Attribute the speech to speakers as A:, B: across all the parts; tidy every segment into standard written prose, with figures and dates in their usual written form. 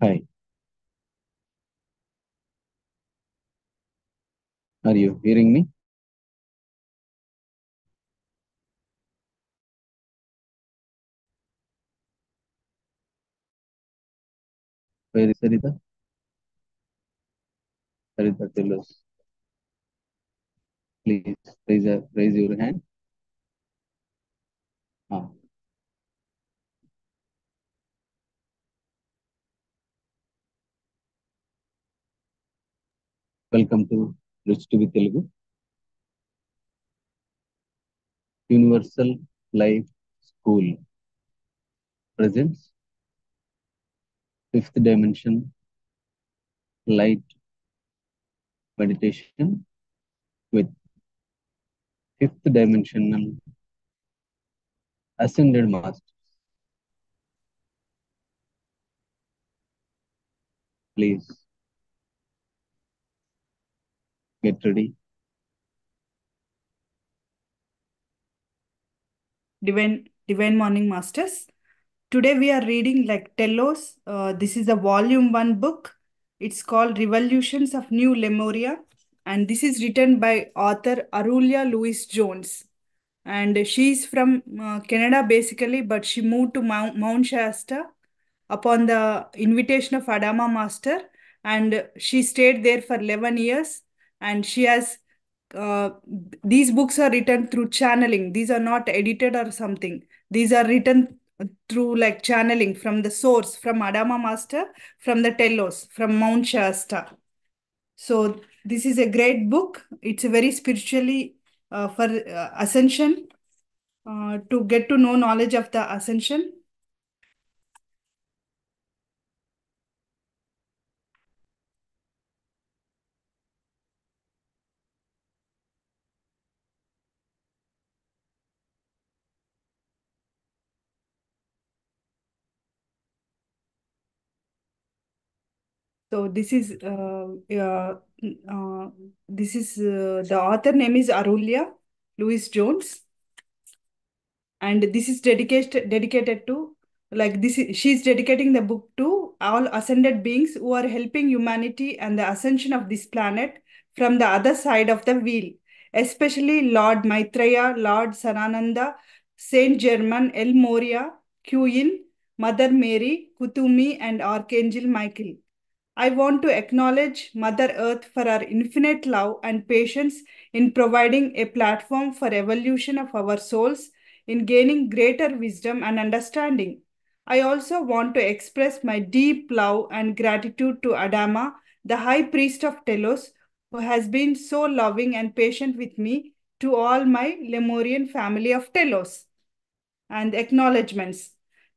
A: Hi, are you hearing me? Where is Sarita? Sarita, tell us. Please raise your hand. Ah, welcome to Rich TV Telugu. Universal Life School presents fifth dimension light meditation with fifth dimensional ascended master. Please get ready.
B: Divine Morning Masters. Today we are reading like Telos. This is a volume one book. It's called Revolutions of New Lemuria, and this is written by author Arulia Louis Jones. And she's from Canada basically, but she moved to Mount Shasta upon the invitation of Adama Master, and she stayed there for 11 years. And she has uh, these books are written through channeling. These are not edited or something. These are written through like channeling from the source, from Adama Master, from the Telos, from Mount Shasta. So this is a great book. It's a very spiritually for ascension, to get to know knowledge of the ascension. So uh, the author name is Arulia Louis Jones, and this is dedicated to she's dedicating the book to all ascended beings who are helping humanity and the ascension of this planet from the other side of the wheel, especially Lord Maitreya, Lord Sanananda, Saint Germain, El Moria, Queen, Mother Mary, Kutumi, and Archangel Michael. I want to acknowledge Mother Earth for her infinite love and patience in providing a platform for evolution of our souls in gaining greater wisdom and understanding. I also want to express my deep love and gratitude to Adama, the High Priest of Telos, who has been so loving and patient with me, to all my Lemurian family of Telos. And acknowledgements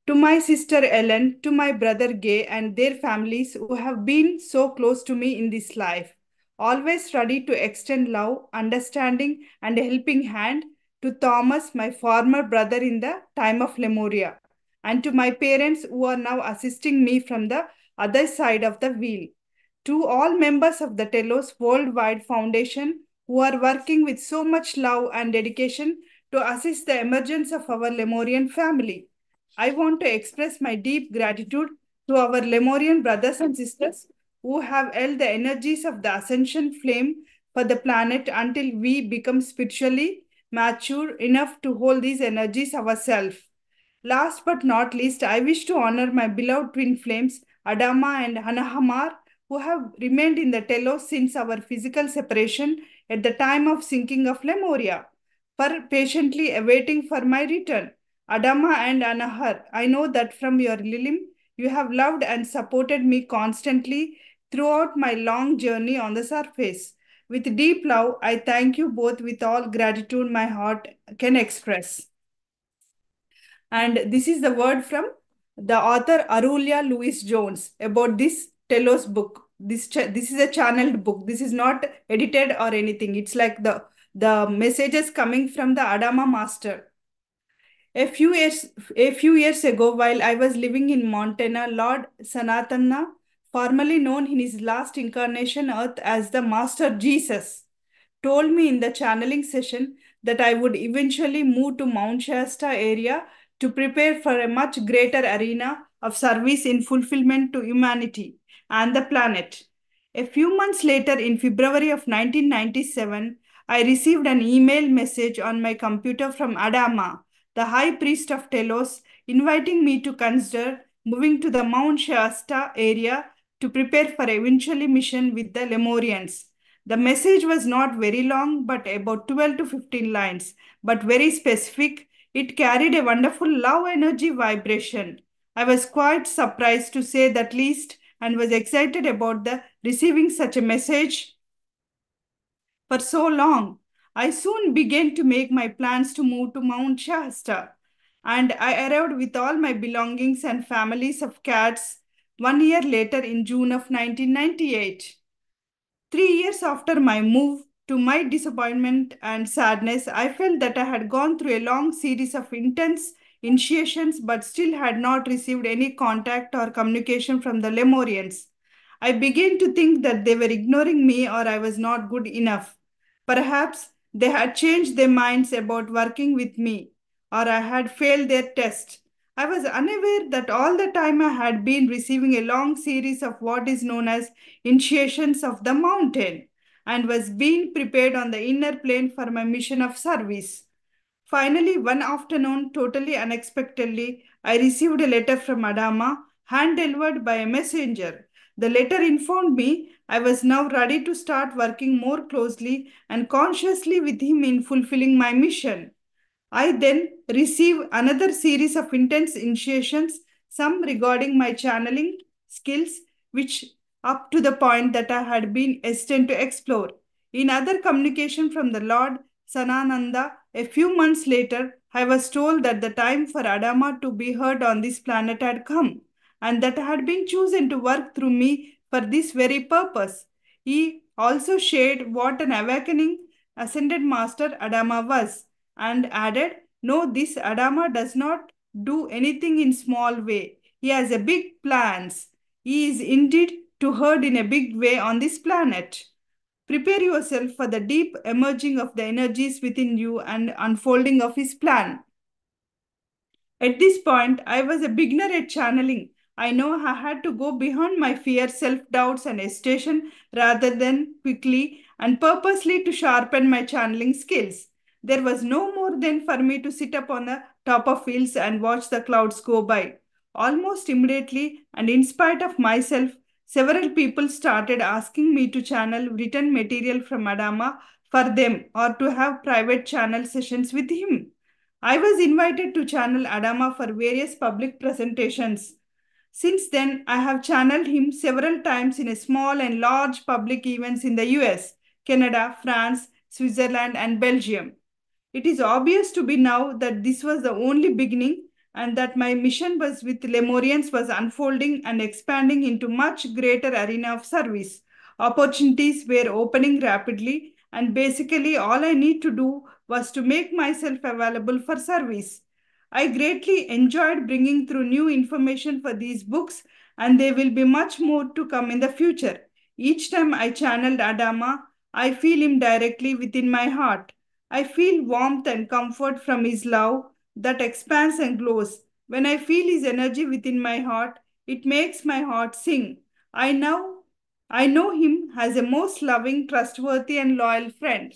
B: to my sister Ellen, to my brother Gay, and their families who have been so close to me in this life, always ready to extend love, understanding, and a helping hand to Thomas, my former brother in the time of Lemuria, and to my parents who are now assisting me from the other side of the wheel. To all members of the Telos Worldwide Foundation who are working with so much love and dedication to assist the emergence of our Lemurian family. I want to express my deep gratitude to our Lemurian brothers and sisters who have held the energies of the ascension flame for the planet until we become spiritually mature enough to hold these energies ourselves. Last but not least, I wish to honor my beloved twin flames, Adama and Hanahamar, who have remained in the telos since our physical separation at the time of sinking of Lemuria, for patiently awaiting for my return. Adama and Anahar, I know that from your Lilim, you have loved and supported me constantly throughout my long journey on the surface. With deep love, I thank you both with all gratitude my heart can express. And this is the word from the author Arulia Louis Jones about this Telos book. This is a channeled book. This is not edited or anything. It's like the messages coming from the Adama master. A few years a few years ago, while I was living in Montana, Lord Sanatana, formerly known in his last incarnation earth as the Master Jesus, told me in the channeling session that I would eventually move to Mount Shasta area to prepare for a much greater arena of service in fulfillment to humanity and the planet. A few months later, in February of 1997, I received an email message on my computer from Adama, the high priest of Telos, inviting me to consider moving to the Mount Shasta area to prepare for eventually mission with the Lemurians. The message was not very long, but about 12 to 15 lines, but very specific. It carried a wonderful love energy vibration. I was quite surprised to say that least and was excited about the receiving such a message for so long. I soon began to make my plans to move to Mount Shasta, and I arrived with all my belongings and families of cats 1 year later in June of 1998. 3 years after my move, to my disappointment and sadness, I felt that I had gone through a long series of intense initiations but still had not received any contact or communication from the Lemurians. I began to think that they were ignoring me or I was not good enough. Perhaps they had changed their minds about working with me, or I had failed their test. I was unaware that all the time I had been receiving a long series of what is known as initiations of the mountain and was being prepared on the inner plane for my mission of service. Finally, one afternoon, totally unexpectedly, I received a letter from Adama, hand delivered by a messenger. The letter informed me I was now ready to start working more closely and consciously with him in fulfilling my mission. I then received another series of intense initiations, some regarding my channeling skills, which up to the point that I had been destined to explore. In other communication from the Lord Sanananda, a few months later, I was told that the time for Adama to be heard on this planet had come, and that I had been chosen to work through me for this very purpose. He also shared what an awakening ascended master Adama was and added, no, this Adama does not do anything in small way. He has a big plans. He is indeed to herd in a big way on this planet. Prepare yourself for the deep emerging of the energies within you and unfolding of his plan. At this point, I was a beginner at channeling. I know I had to go beyond my fear, self doubts, and hesitation rather than quickly and purposely to sharpen my channeling skills. There was no more than for me to sit up on the top of hills and watch the clouds go by. Almost immediately, and in spite of myself, several people started asking me to channel written material from Adama for them or to have private channel sessions with him. I was invited to channel Adama for various public presentations. Since then, I have channeled him several times in a small and large public events in the US, Canada, France, Switzerland, and Belgium. It is obvious to be now that this was the only beginning and that my mission was with Lemurians was unfolding and expanding into much greater arena of service. Opportunities were opening rapidly, and basically all I need to do was to make myself available for service. I greatly enjoyed bringing through new information for these books, and there will be much more to come in the future. Each time I channeled Adama, I feel him directly within my heart. I feel warmth and comfort from his love that expands and glows. When I feel his energy within my heart, it makes my heart sing. I know I know him as a most loving, trustworthy, and loyal friend.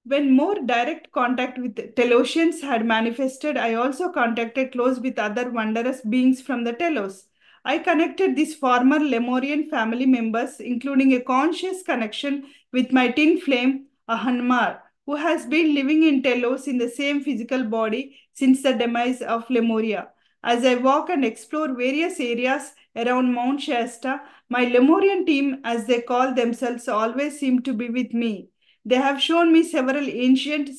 B: When more direct contact with Telosians had manifested, I also contacted close with other wondrous beings from the Telos. I connected these former Lemurian family members, including a conscious connection with my twin flame, Ahanmar, who has been living in Telos in the same physical body since the demise of Lemuria. As I walk and explore various areas around Mount Shasta, my Lemurian team, as they call themselves, always seem to be with me. They have shown me several ancient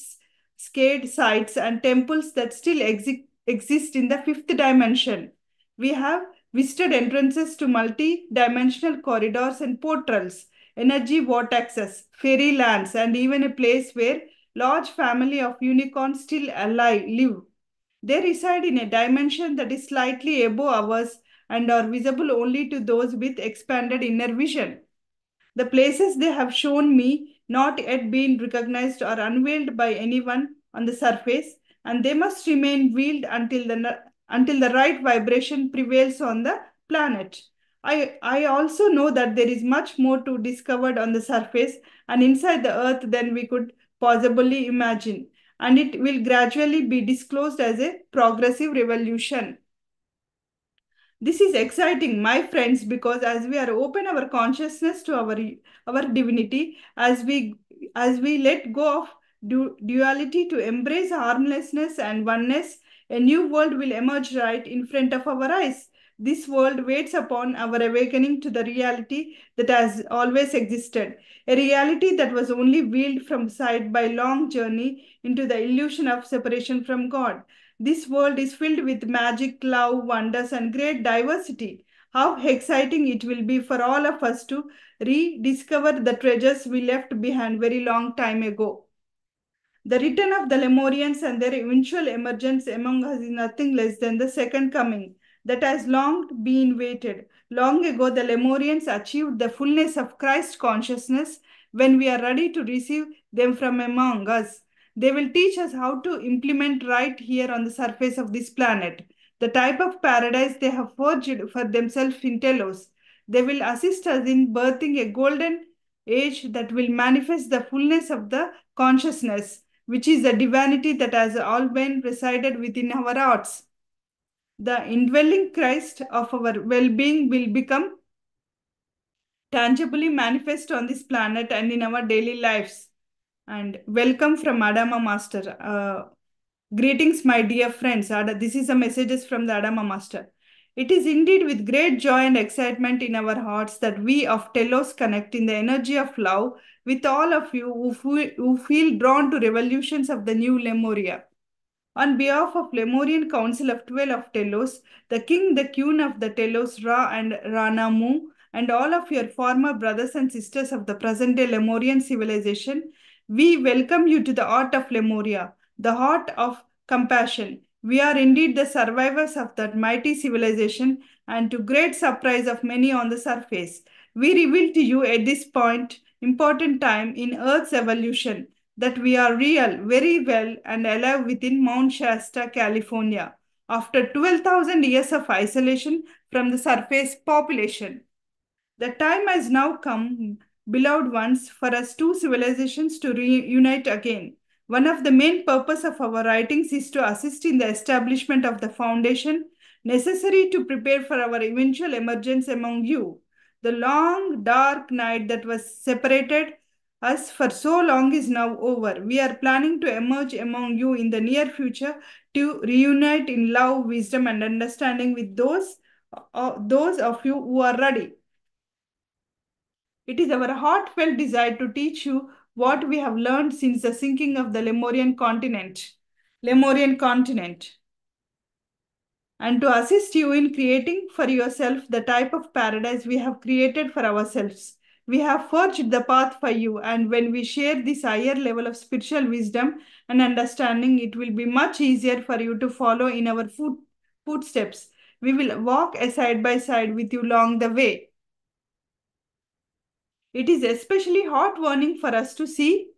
B: scared sites and temples that still exist in the fifth dimension. We have visited entrances to multi-dimensional corridors and portals, energy vortexes, fairy lands, and even a place where large family of unicorns still alive live. They reside in a dimension that is slightly above ours and are visible only to those with expanded inner vision. The places they have shown me not yet been recognized or unveiled by anyone on the surface, and they must remain veiled until the until the right vibration prevails on the planet. I also know that there is much more to discover on the surface and inside the earth than we could possibly imagine, and it will gradually be disclosed as a progressive revolution. This is exciting, my friends, because as we are open our consciousness to our divinity, as we let go of duality to embrace harmlessness and oneness, a new world will emerge right in front of our eyes. This world waits upon our awakening to the reality that has always existed, a reality that was only veiled from sight by long journey into the illusion of separation from God. This world is filled with magic, love, wonders, and great diversity. How exciting it will be for all of us to rediscover the treasures we left behind very long time ago. The return of the Lemurians and their eventual emergence among us is nothing less than the second coming that has long been waited. Long ago, the Lemurians achieved the fullness of Christ consciousness when we are ready to receive them from among us. They will teach us how to implement right here on the surface of this planet the type of paradise they have forged for themselves in Telos. They will assist us in birthing a golden age that will manifest the fullness of the consciousness, which is the divinity that has all been resided within our hearts. The indwelling Christ of our well-being will become tangibly manifest on this planet and in our daily lives. And welcome from Adama Master. Greetings, my dear friends. This is the messages from the Adama Master. It is indeed with great joy and excitement in our hearts that we of Telos connect in the energy of love with all of you who feel drawn to revolutions of the new Lemuria. On behalf of Lemurian Council of 12 of Telos, the king, the queen of the Telos, Ra and Ranamu, and all of your former brothers and sisters of the present-day Lemurian civilization, we welcome you to the art of Lemuria, the heart of compassion. We are indeed the survivors of that mighty civilization, and to great surprise of many on the surface, we reveal to you at this point, important time in Earth's evolution, that we are real, very well, and alive within Mount Shasta, California, after 12,000 years of isolation from the surface population. The time has now come, beloved ones, for us two civilizations to reunite again. One of the main purpose of our writings is to assist in the establishment of the foundation necessary to prepare for our eventual emergence among you. The long, dark night that was separated us for so long is now over. We are planning to emerge among you in the near future to reunite in love, wisdom, and understanding with those of you who are ready. It is our heartfelt desire to teach you what we have learned since the sinking of the Lemurian continent. And to assist you in creating for yourself the type of paradise we have created for ourselves. We have forged the path for you, and when we share this higher level of spiritual wisdom and understanding, it will be much easier for you to follow in our footsteps. We will walk side by side with you along the way. It is especially heartwarming for us to see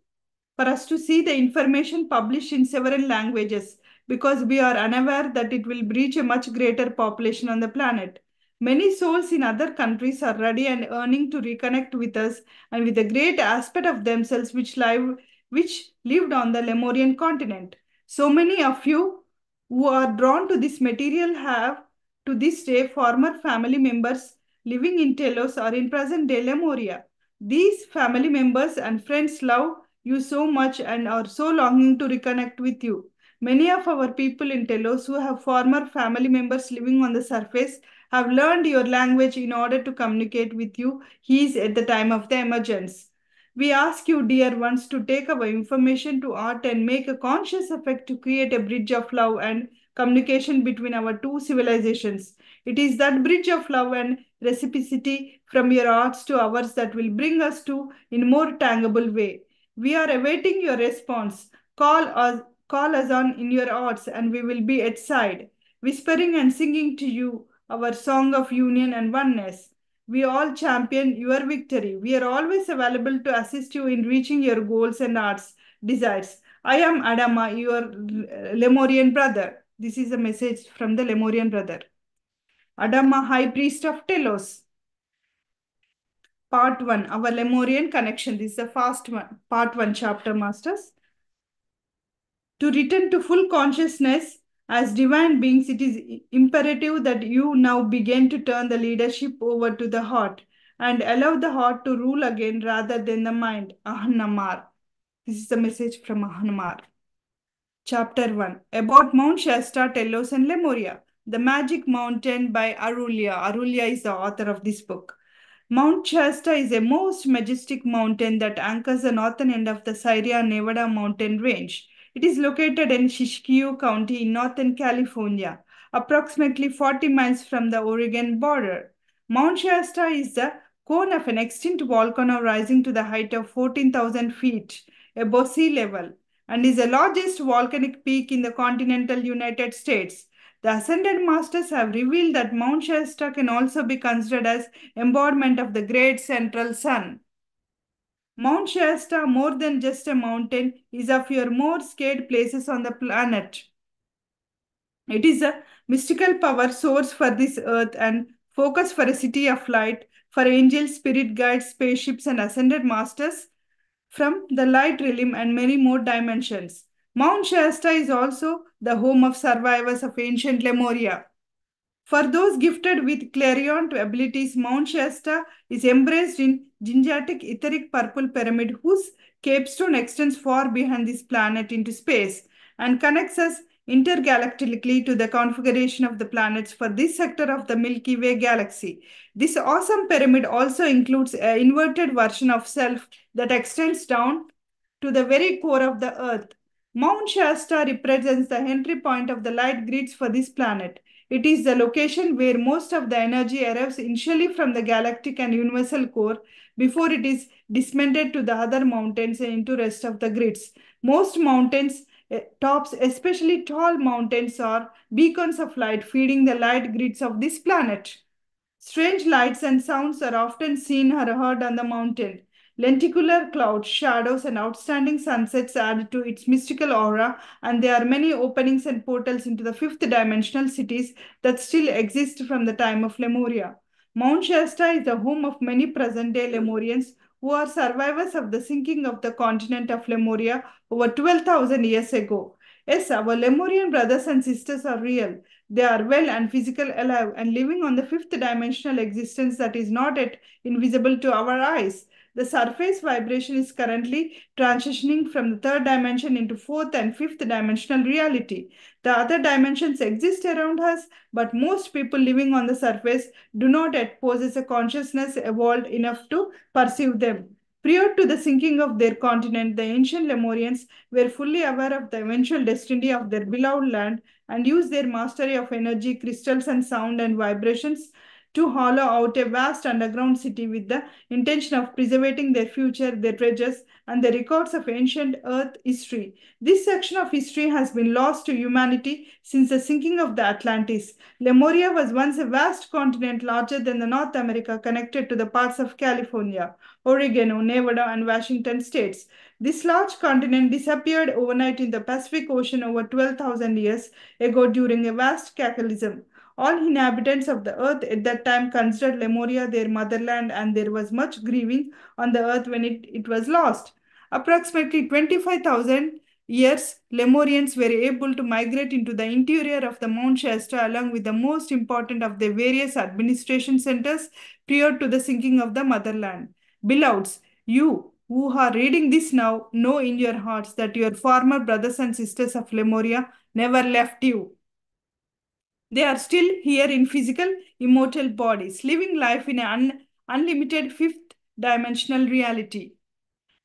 B: the information published in several languages because we are unaware that it will reach a much greater population on the planet. Many souls in other countries are ready and earning to reconnect with us and with a great aspect of themselves which lived on the Lemurian continent. So many of you who are drawn to this material have to this day former family members living in Telos or in present day Lemuria. These family members and friends love you so much and are so longing to reconnect with you. Many of our people in Telos who have former family members living on the surface have learned your language in order to communicate with you He is at the time of the emergence. We ask you, dear ones, to take our information to art and make a conscious effort to create a bridge of love and communication between our two civilizations. It is that bridge of love and reciprocity from your arts to ours that will bring us to in more tangible way. We are awaiting your response. Call us on in your arts, and we will be at side, whispering and singing to you our song of union and oneness. We all champion your victory. We are always available to assist you in reaching your goals and arts desires. I am Adama, your Lemurian brother. This is a message from the Lemurian brother. Adama, high priest of Telos. Part 1, our Lemurian connection. This is the first one, part 1 chapter, masters. To return to full consciousness as divine beings, it is imperative that you now begin to turn the leadership over to the heart and allow the heart to rule again rather than the mind. Ahnamar. This is the message from Ahnamar. Chapter 1, about Mount Shasta, Telos and Lemuria. The Magic Mountain by Arulia. Arulia is the author of this book. Mount Shasta is a most majestic mountain that anchors the northern end of the Sierra Nevada mountain range. It is located in Siskiyou County in northern California, approximately 40 miles from the Oregon border. Mount Shasta is the cone of an extinct volcano rising to the height of 14,000 feet above sea level and is the largest volcanic peak in the continental United States. The Ascended Masters have revealed that Mount Shasta can also be considered as embodiment of the great central sun. Mount Shasta, more than just a mountain, is of your more scared places on the planet. It is a mystical power source for this earth and focus for a city of light, for angels, spirit guides, spaceships, and ascended masters from the light realm and many more dimensions. Mount Shasta is also the home of survivors of ancient Lemuria. For those gifted with clairvoyant abilities, Mount Shasta is embraced in gigantic etheric purple pyramid whose capstone extends far behind this planet into space and connects us intergalactically to the configuration of the planets for this sector of the Milky Way galaxy. This awesome pyramid also includes an inverted version of self that extends down to the very core of the Earth. Mount Shasta represents the entry point of the light grids for this planet. It is the location where most of the energy arrives initially from the galactic and universal core before it is disseminated to the other mountains and into rest of the grids. Most mountains tops, especially tall mountains, are beacons of light feeding the light grids of this planet. Strange lights and sounds are often seen or heard on the mountain. Lenticular clouds, shadows, and outstanding sunsets add to its mystical aura, and there are many openings and portals into the fifth dimensional cities that still exist from the time of Lemuria. Mount Shasta is the home of many present day Lemurians who are survivors of the sinking of the continent of Lemuria over 12,000 years ago. Yes, our Lemurian brothers and sisters are real. They are well and physical alive and living on the fifth dimensional existence that is not yet invisible to our eyes. The surface vibration is currently transitioning from the third dimension into fourth and fifth dimensional reality. The other dimensions exist around us, but most people living on the surface do not yet possess a consciousness evolved enough to perceive them. Prior to the sinking of their continent, the ancient Lemurians were fully aware of the eventual destiny of their beloved land and used their mastery of energy, crystals, and sound and vibrations to hollow out a vast underground city with the intention of preserving their future, their treasures, and the records of ancient Earth history. This section of history has been lost to humanity since the sinking of the Atlantis. Lemuria was once a vast continent larger than the North America, connected to the parts of California, Oregon, Nevada, and Washington states. This large continent disappeared overnight in the Pacific Ocean over 12,000 years ago during a vast cataclysm. All inhabitants of the earth at that time considered Lemuria their motherland, and there was much grieving on the earth when it was lost. Approximately 25,000 years, Lemurians were able to migrate into the interior of the Mount Shasta along with the most important of their various administration centers prior to the sinking of the motherland. Beloveds, you who are reading this now know in your hearts that your former brothers and sisters of Lemuria never left you. They are still here in physical, immortal bodies, living life in an unlimited fifth dimensional reality.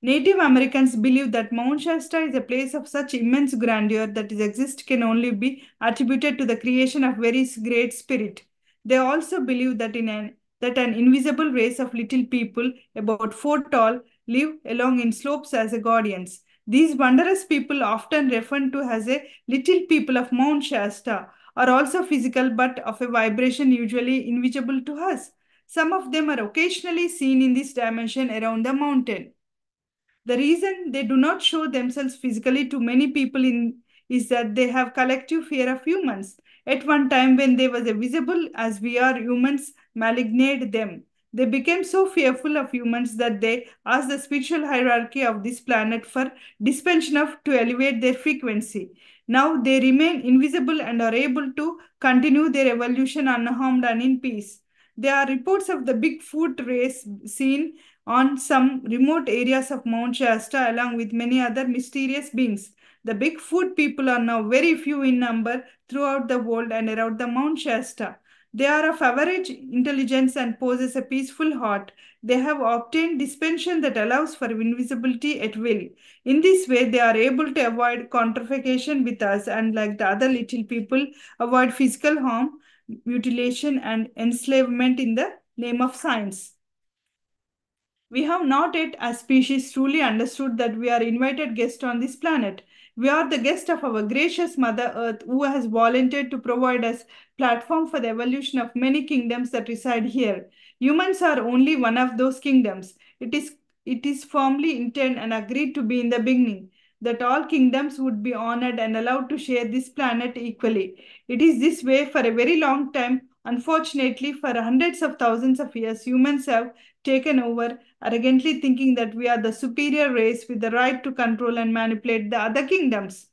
B: Native Americans believe that Mount Shasta is a place of such immense grandeur that its existence can only be attributed to the creation of very great spirit. They also believe that that an invisible race of little people, about 4 tall, live along in slopes as a guardians. These wondrous people, often referred to as a little people of Mount Shasta, are also physical but of a vibration usually invisible to us. Some of them are occasionally seen in this dimension around the mountain. The reason they do not show themselves physically to many people is that they have collective fear of humans. At one time, when they was visible as we are, humans maligned them. They became so fearful of humans that they asked the spiritual hierarchy of this planet for dispensation of to elevate their frequency. Now they remain invisible and are able to continue their evolution unharmed and in peace. There are reports of the Bigfoot race seen on some remote areas of Mount Shasta along with many other mysterious beings. The Bigfoot people are now very few in number throughout the world and around the Mount Shasta. They are of average intelligence and possess a peaceful heart. They have obtained dispensation that allows for invisibility at will. In this way, they are able to avoid confrontation with us and, like the other little people, avoid physical harm, mutilation, and enslavement in the name of science. We have not yet, as species, truly understood that we are invited guests on this planet. We are the guest of our gracious Mother Earth, who has volunteered to provide us platform for the evolution of many kingdoms that reside here. Humans are only one of those kingdoms. It is firmly intended and agreed to be in the beginning that all kingdoms would be honored and allowed to share this planet equally. It is this way for a very long time. Unfortunately, for hundreds of thousands of years, humans have taken over, arrogantly thinking that we are the superior race with the right to control and manipulate the other kingdoms.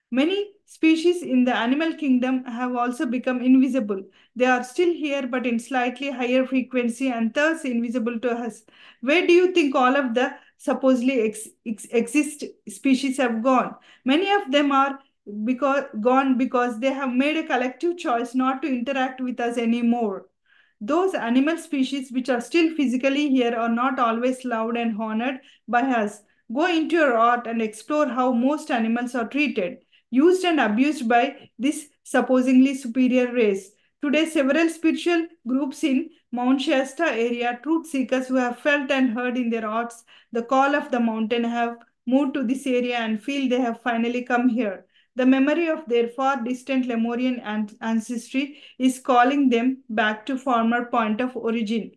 B: Many species in the animal kingdom have also become invisible. They are still here, but in slightly higher frequency and thus invisible to us. Where do you think all of the supposedly exist species have gone? Many of them are gone because they have made a collective choice not to interact with us anymore. Those animal species which are still physically here are not always loved and honored by us. Go into your art and explore how most animals are treated, used and abused by this supposedly superior race. Today, several spiritual groups in Mount Shasta area, truth seekers who have felt and heard in their arts the call of the mountain, have moved to this area and feel they have finally come here. The memory of their far distant Lemurian ancestry is calling them back to former point of origin.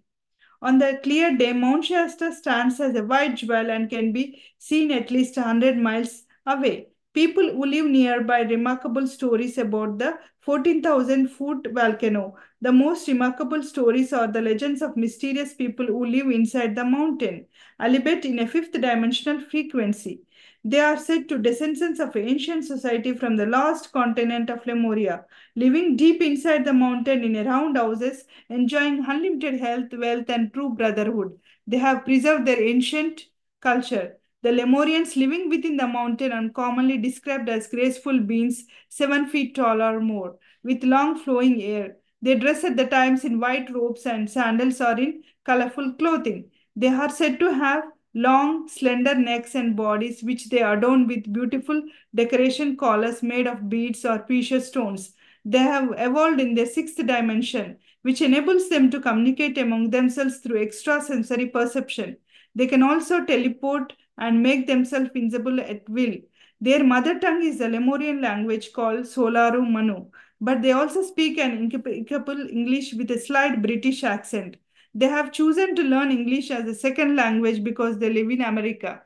B: On the clear day, Mount Shasta stands as a white jewel and can be seen at least 100 miles away. People who live nearby remarkable stories about the 14,000-foot volcano. The most remarkable stories are the legends of mysterious people who live inside the mountain, albeit in a fifth dimensional frequency. They are said to descendants of ancient society from the lost continent of Lemuria, living deep inside the mountain in round houses, enjoying unlimited health, wealth, and true brotherhood. They have preserved their ancient culture. The Lemurians living within the mountain are commonly described as graceful beings 7 feet tall or more, with long flowing hair. They dress at the times in white robes and sandals or in colorful clothing. They are said to have long, slender necks and bodies which they adorn with beautiful decoration collars made of beads or precious stones. They have evolved in their sixth dimension, which enables them to communicate among themselves through extrasensory perception. They can also teleport and make themselves invisible at will. Their mother tongue is the Lemurian language called Solaru Manu, but they also speak an impeccable English with a slight British accent. They have chosen to learn English as a second language because they live in America.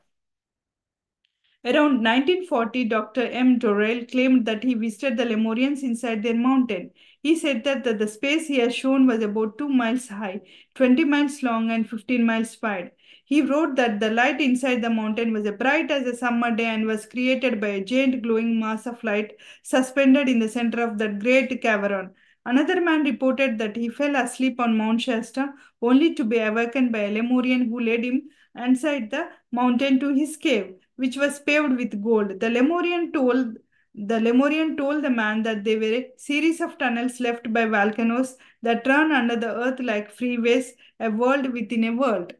B: Around 1940, Dr. M. Dorrell claimed that he visited the Lemurians inside their mountain. He said that the space he has shown was about 2 miles high, 20 miles long, and 15 miles wide. He wrote that the light inside the mountain was as bright as a summer day and was created by a giant glowing mass of light suspended in the center of that great cavern. Another man reported that he fell asleep on Mount Shasta only to be awakened by a Lemurian who led him inside the mountain to his cave, which was paved with gold. The Lemurian told the man that they were a series of tunnels left by volcanoes that run under the earth like freeways, a world within a world.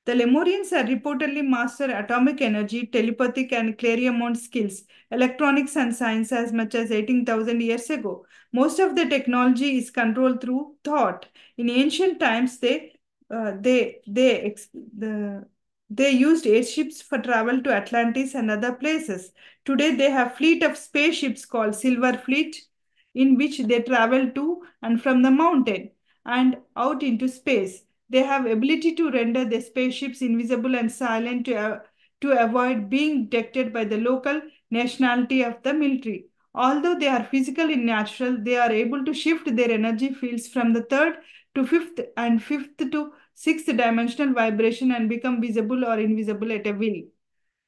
B: The Lemurians had reportedly mastered atomic energy, telepathic and clairvoyant skills, electronics and science as much as 18,000 years ago. Most of the technology is controlled through thought. In ancient times, they used airships for travel to Atlantis and other places. Today, they have fleet of spaceships called Silver Fleet, in which they travel to and from the mountain and out into space. They have ability to render their spaceships invisible and silent to avoid being detected by the local nationality of the military. Although they are physically natural, they are able to shift their energy fields from the third to fifth and fifth to sixth dimensional vibration and become visible or invisible at a will.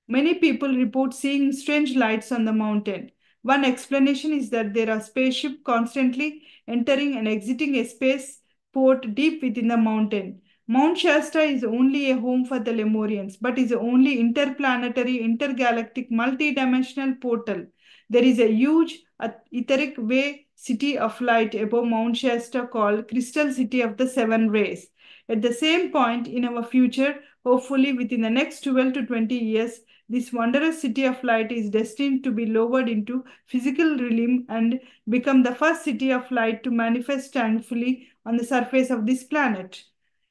B: Many people report seeing strange lights on the mountain. One explanation is that there are spaceships constantly entering and exiting a space port deep within the mountain. Mount Shasta is only a home for the Lemurians, but is the only interplanetary, intergalactic, multi-dimensional portal. There is a huge etheric way city of light above Mount Shasta called Crystal City of the Seven Rays. At the same point in our future, hopefully within the next 12 to 20 years, this wondrous city of light is destined to be lowered into physical realm and become the first city of light to manifest thankfully on the surface of this planet.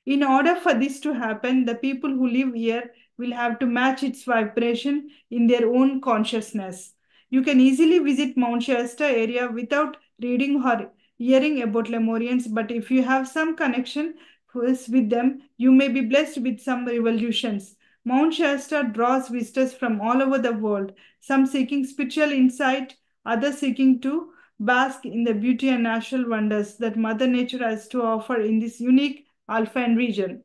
B: In order for this to happen, the people who live here will have to match its vibration in their own consciousness. You can easily visit Mount Shasta area without reading or hearing about Lemurians, but if you have some connection with them, you may be blessed with some revolutions. Mount Shasta draws visitors from all over the world, some seeking spiritual insight, others seeking to bask in the beauty and natural wonders that Mother Nature has to offer in this unique Alpine region.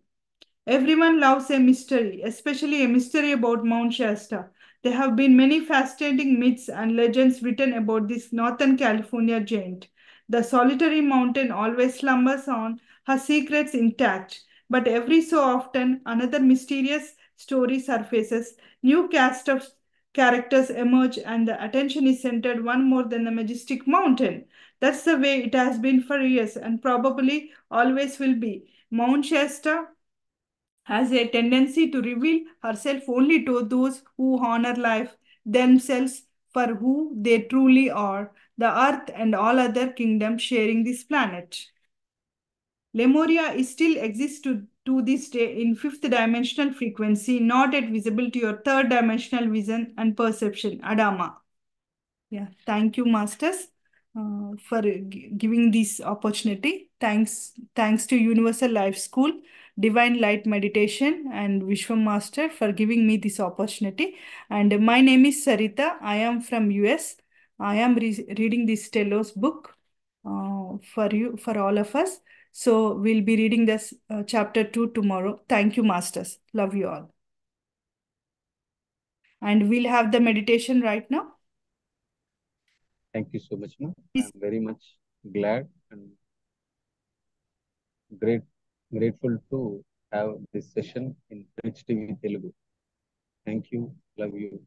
B: Everyone loves a mystery, especially a mystery about Mount Shasta. There have been many fascinating myths and legends written about this Northern California giant. The solitary mountain always slumbers on, her secrets intact. But every so often, another mysterious story surfaces, new cast of characters emerge, and the attention is centered one more than the majestic mountain. That's the way it has been for years and probably always will be. Mount Shasta has a tendency to reveal herself only to those who honor life themselves for who they truly are, the earth and all other kingdoms sharing this planet. Lemuria is still exists to this day in fifth dimensional frequency, not yet visible to your third dimensional vision and perception, Adama. Yeah, thank you, masters, for giving this opportunity. Thanks to Universal Life School, Divine Light Meditation, and Vishwam Master for giving me this opportunity. And my name is Sarita. I am from US. I am reading this Telos book for you, for all of us. So we'll be reading this chapter 2 tomorrow. Thank you, masters. Love you all. And we'll have the meditation right now.
A: Thank you so much, ma'am. I'm very much glad and grateful to have this session in Rich TV Telugu. Thank you. Love you.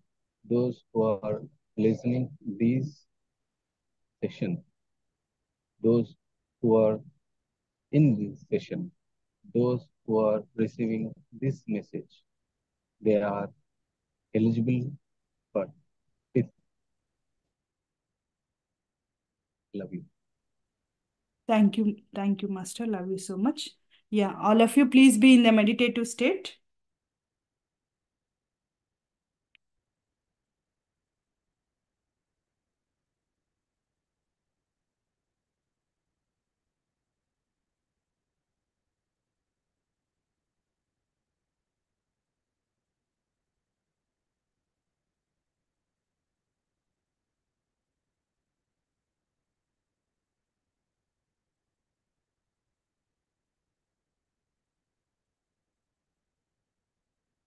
A: Those who are listening these session, those who are in this session, those who are receiving this message, they are eligible for fifth. Love you.
B: Thank you. Thank you, Master. Love you so much. Yeah, all of you, please be in the meditative state.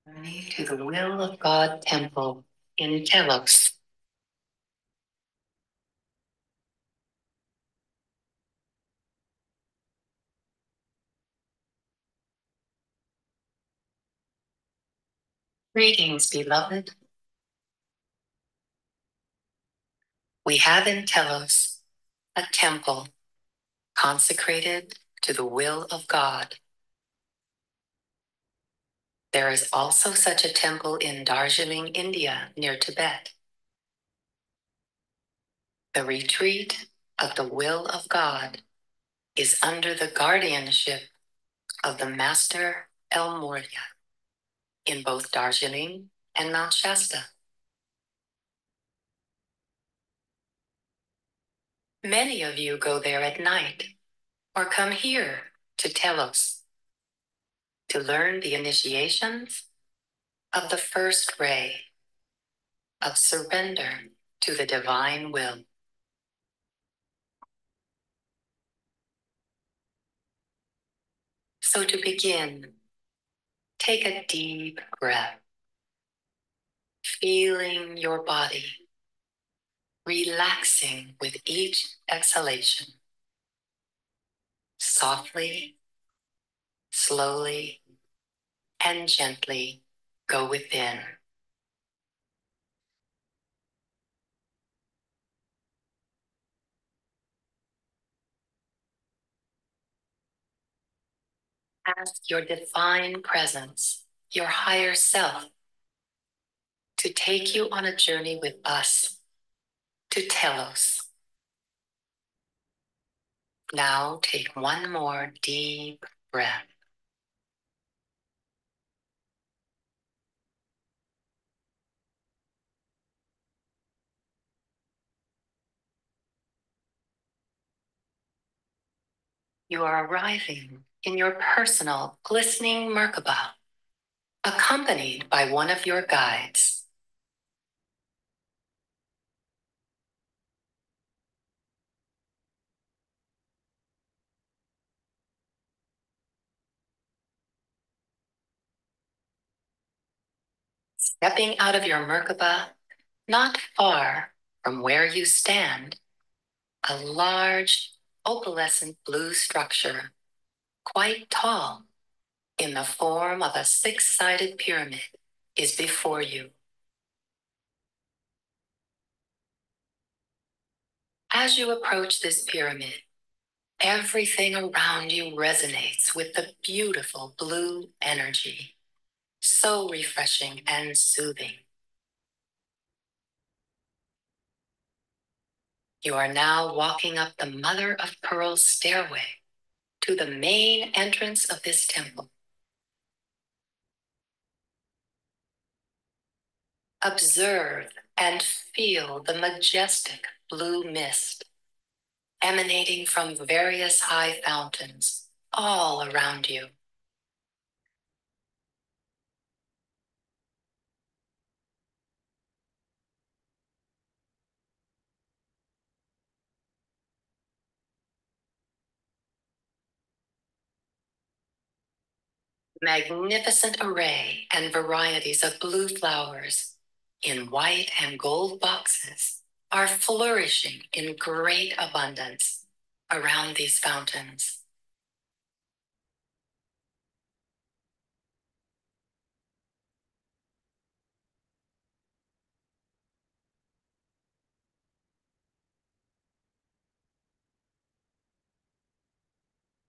C: Journey to the Will of God Temple in Telos. Greetings, beloved. We have in Telos a temple consecrated to the will of God. There is also such a temple in Darjeeling, India, near Tibet. The retreat of the will of God is under the guardianship of the Master El Morya in both Darjeeling and Mount Shasta. Many of you go there at night or come here to Telos to learn the initiations of the first ray, of surrender to the divine will. So to begin, take a deep breath, feeling your body relaxing with each exhalation. Softly, slowly, and gently go within. Ask your divine presence, your higher self, to take you on a journey with us to Telos. Now take one more deep breath. You are arriving in your personal glistening Merkaba, accompanied by one of your guides. Stepping out of your Merkaba, not far from where you stand, a large opalescent blue structure, quite tall, in the form of a six-sided pyramid, is before you. As you approach this pyramid, everything around you resonates with the beautiful blue energy, so refreshing and soothing. You are now walking up the mother of pearl stairway to the main entrance of this temple. Observe and feel the majestic blue mist emanating from various high fountains all around you. Magnificent array and varieties of blue flowers in white and gold boxes are flourishing in great abundance around these fountains.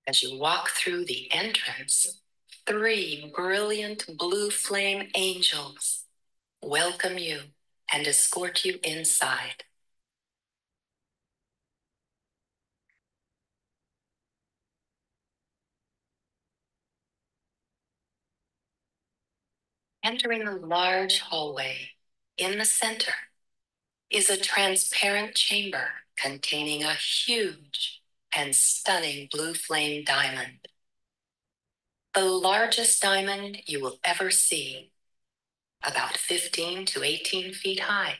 C: As you walk through the entrance, three brilliant blue flame angels welcome you and escort you inside. Entering a large hallway, in the center is a transparent chamber containing a huge and stunning blue flame diamond. The largest diamond you will ever see, about 15 to 18 feet high.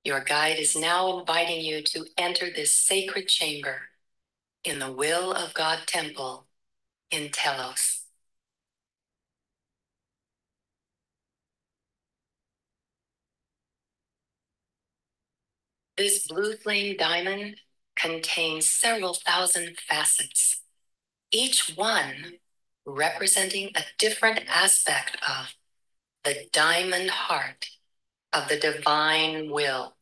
C: Your guide is now inviting you to enter this sacred chamber in the Will of God Temple in Telos. This blue flame diamond contains several thousand facets, each one representing a different aspect of the diamond heart of the divine will.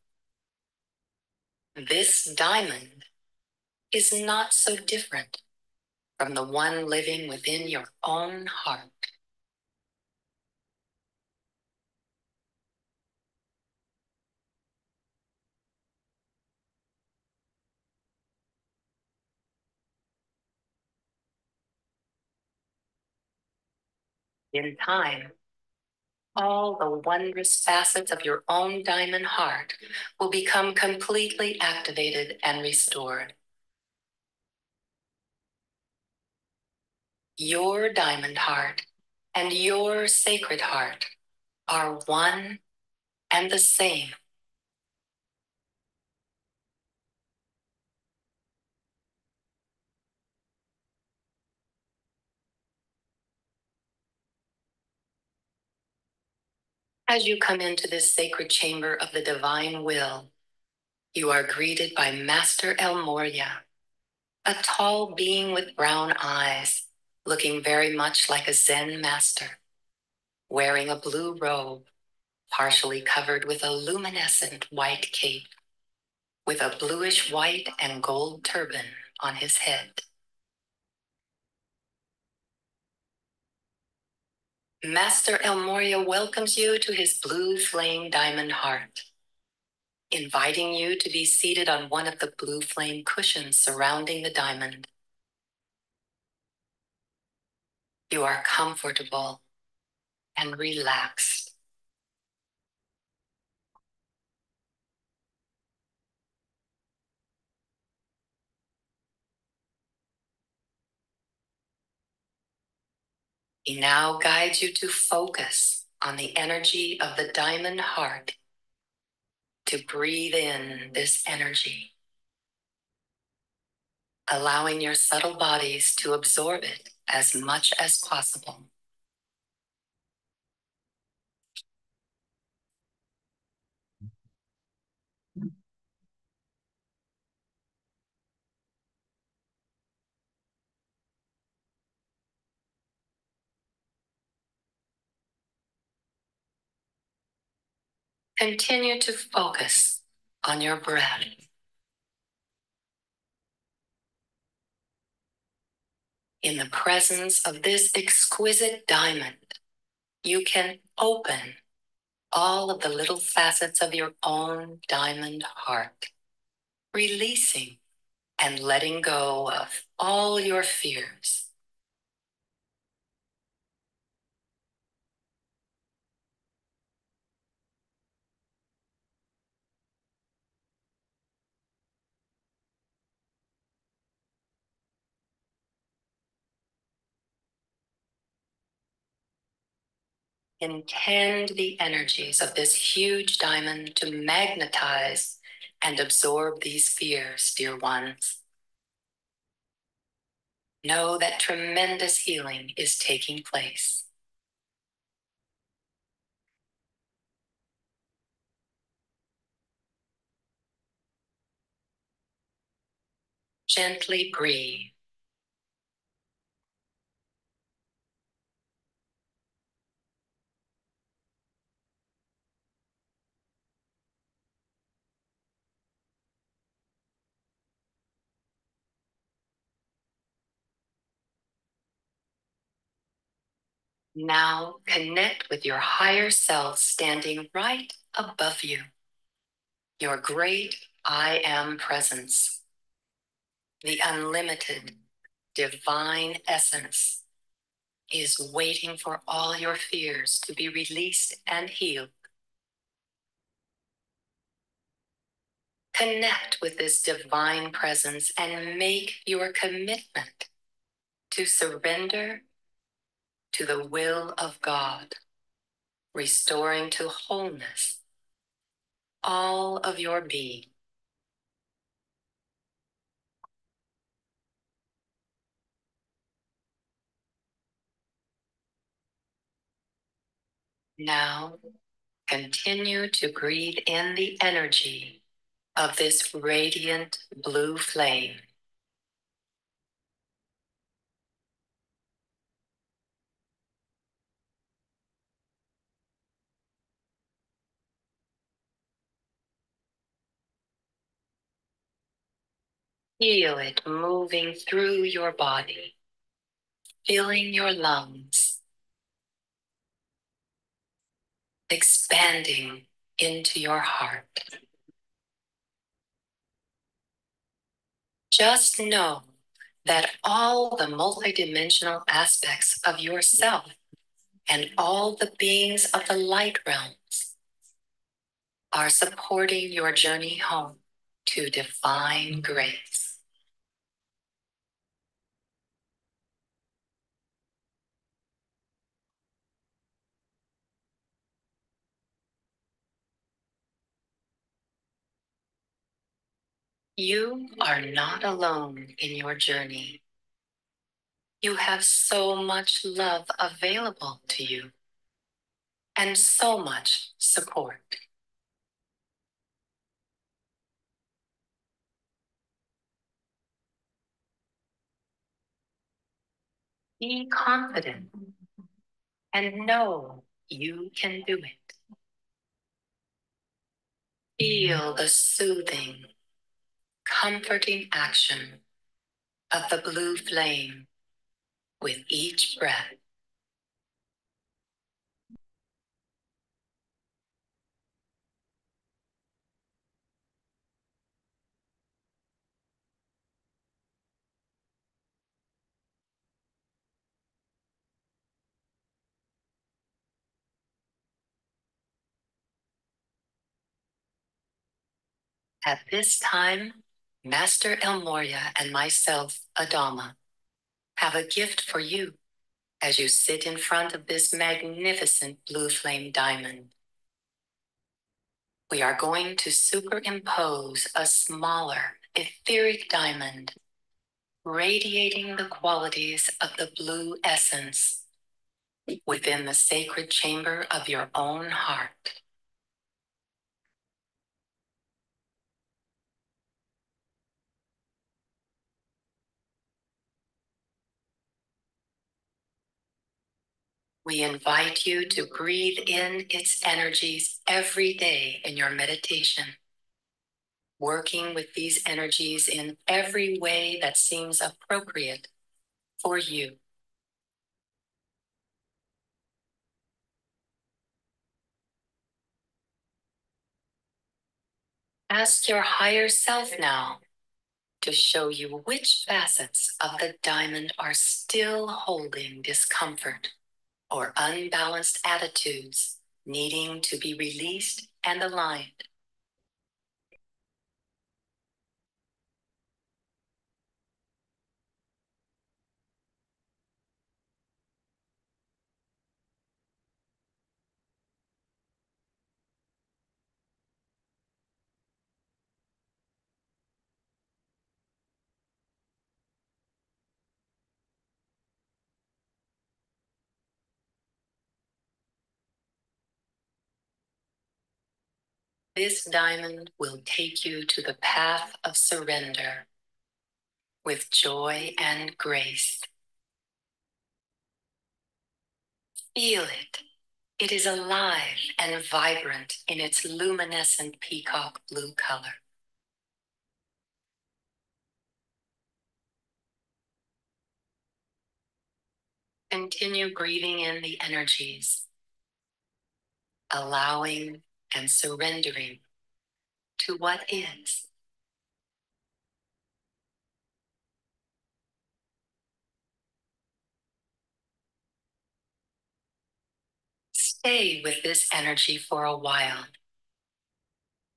C: This diamond is not so different from the one living within your own heart. In time, all the wondrous facets of your own diamond heart will become completely activated and restored. Your diamond heart and your sacred heart are one and the same. As you come into this sacred chamber of the divine will, you are greeted by Master El Morya, a tall being with brown eyes, looking very much like a Zen master, wearing a blue robe, partially covered with a luminescent white cape, with a bluish white and gold turban on his head. Master El Morya welcomes you to his blue flame diamond heart, inviting you to be seated on one of the blue flame cushions surrounding the diamond. You are comfortable and relaxed. He now guides you to focus on the energy of the diamond heart, to breathe in this energy, allowing your subtle bodies to absorb it as much as possible. Continue to focus on your breath. In the presence of this exquisite diamond, you can open all of the little facets of your own diamond heart, releasing and letting go of all your fears. Intend the energies of this huge diamond to magnetize and absorb these fears, dear ones. Know that tremendous healing is taking place. Gently breathe. Now connect with your higher self standing right above you, your great I Am presence, the unlimited divine essence is waiting for all your fears to be released and healed. Connect with this divine presence and make your commitment to surrender to the will of God, restoring to wholeness all of your being. Now, continue to breathe in the energy of this radiant blue flame. Feel it moving through your body, filling your lungs, expanding into your heart. Just know that all the multidimensional aspects of yourself and all the beings of the light realms are supporting your journey home to divine grace. You are not alone in your journey. You have so much love available to you and so much support. Be confident and know you can do it. Feel the soothing, comforting action of the blue flame with each breath. At this time, Master El Morya and myself, Adama, have a gift for you as you sit in front of this magnificent blue flame diamond. We are going to superimpose a smaller, etheric diamond, radiating the qualities of the blue essence within the sacred chamber of your own heart. We invite you to breathe in its energies every day in your meditation, working with these energies in every way that seems appropriate for you. Ask your higher self now to show you which facets of the diamond are still holding discomfort or unbalanced attitudes needing to be released and aligned. This diamond will take you to the path of surrender with joy and grace. Feel it. It is alive and vibrant in its luminescent peacock blue color. Continue breathing in the energies, allowing and surrendering to what is. Stay with this energy for a while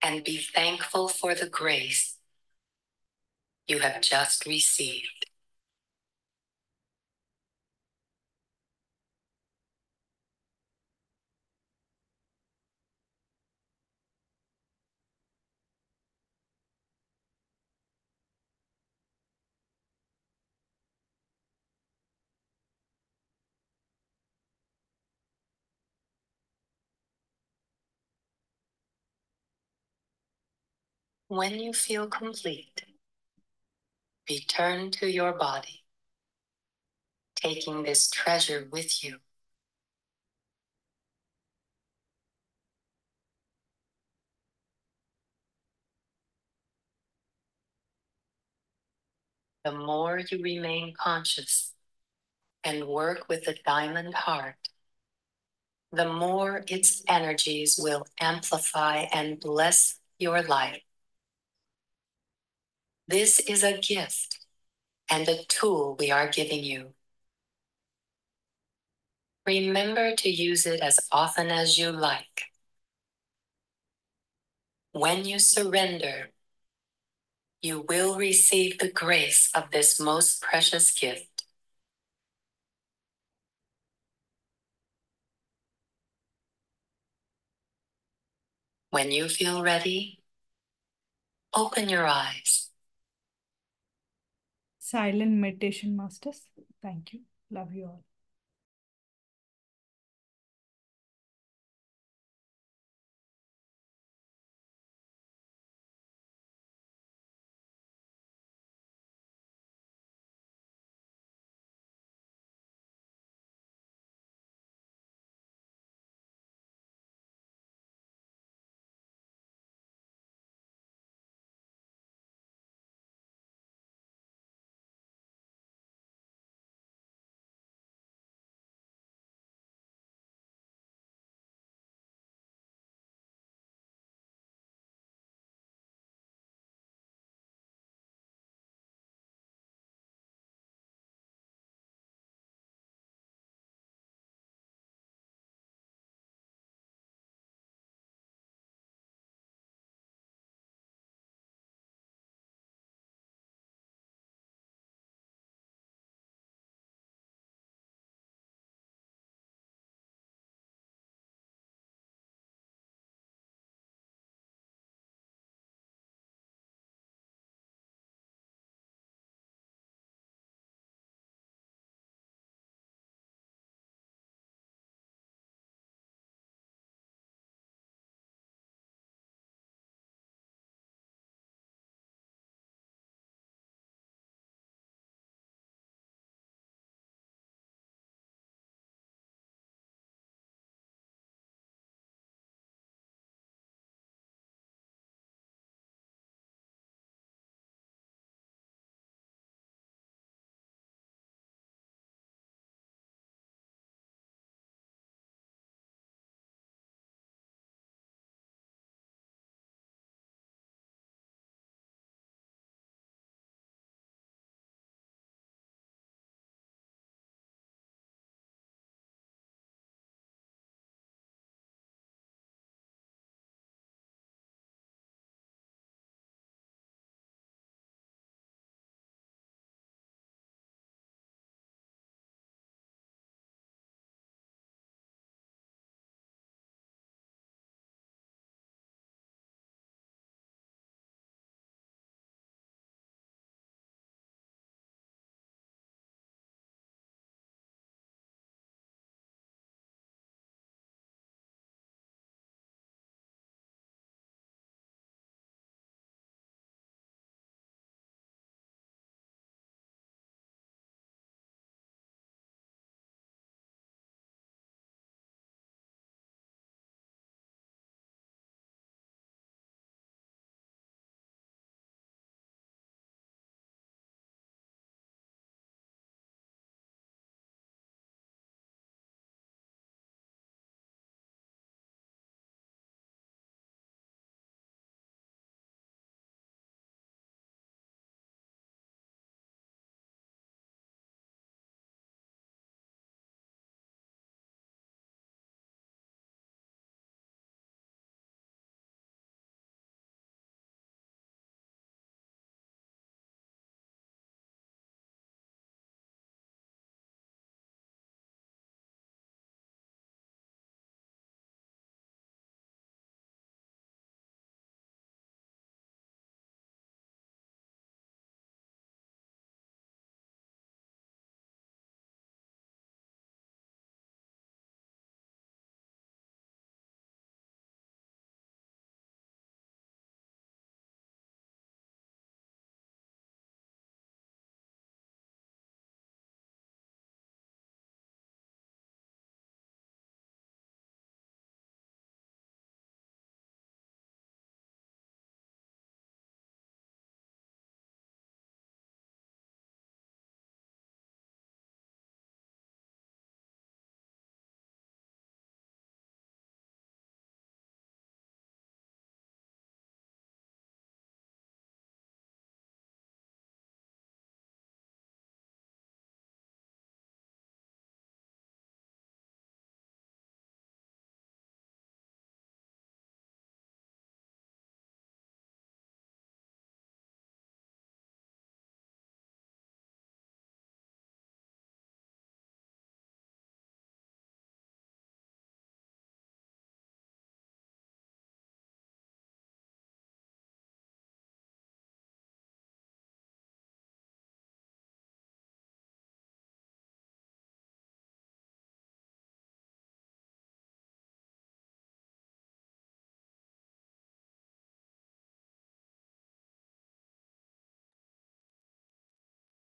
C: and be thankful for the grace you have just received. When you feel complete, return to your body, taking this treasure with you. The more you remain conscious and work with the diamond heart, the more its energies will amplify and bless your life. This is a gift and a tool we are giving you. Remember to use it as often as you like. When you surrender, you will receive the grace of this most precious gift. When you feel ready, open your eyes
B: silent meditation masters. Thank you. Love you all.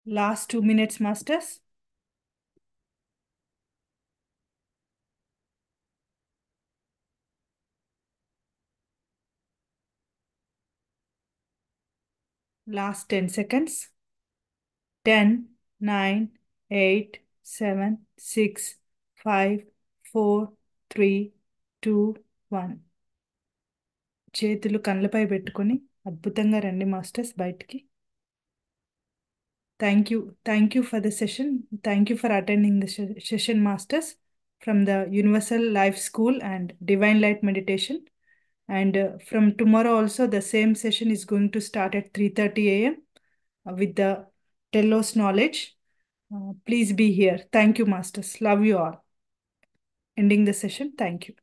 B: Last 2 minutes, masters. Last 10 seconds. 10, 9, 8, 7, 6, 5, 4, 3, 2, 1. చేతులు కళ్ళపై పెట్టుకొని అద్భుతంగా రండి masters బయటికి. Thank you for the session. Thank you for attending the session, masters, from the Universal Life School and Divine Light Meditation. And from tomorrow also, the same session is going to start at 3:30 a.m. With the Telos knowledge. Please be here. Thank you, masters. Love you all. Ending the session. Thank you.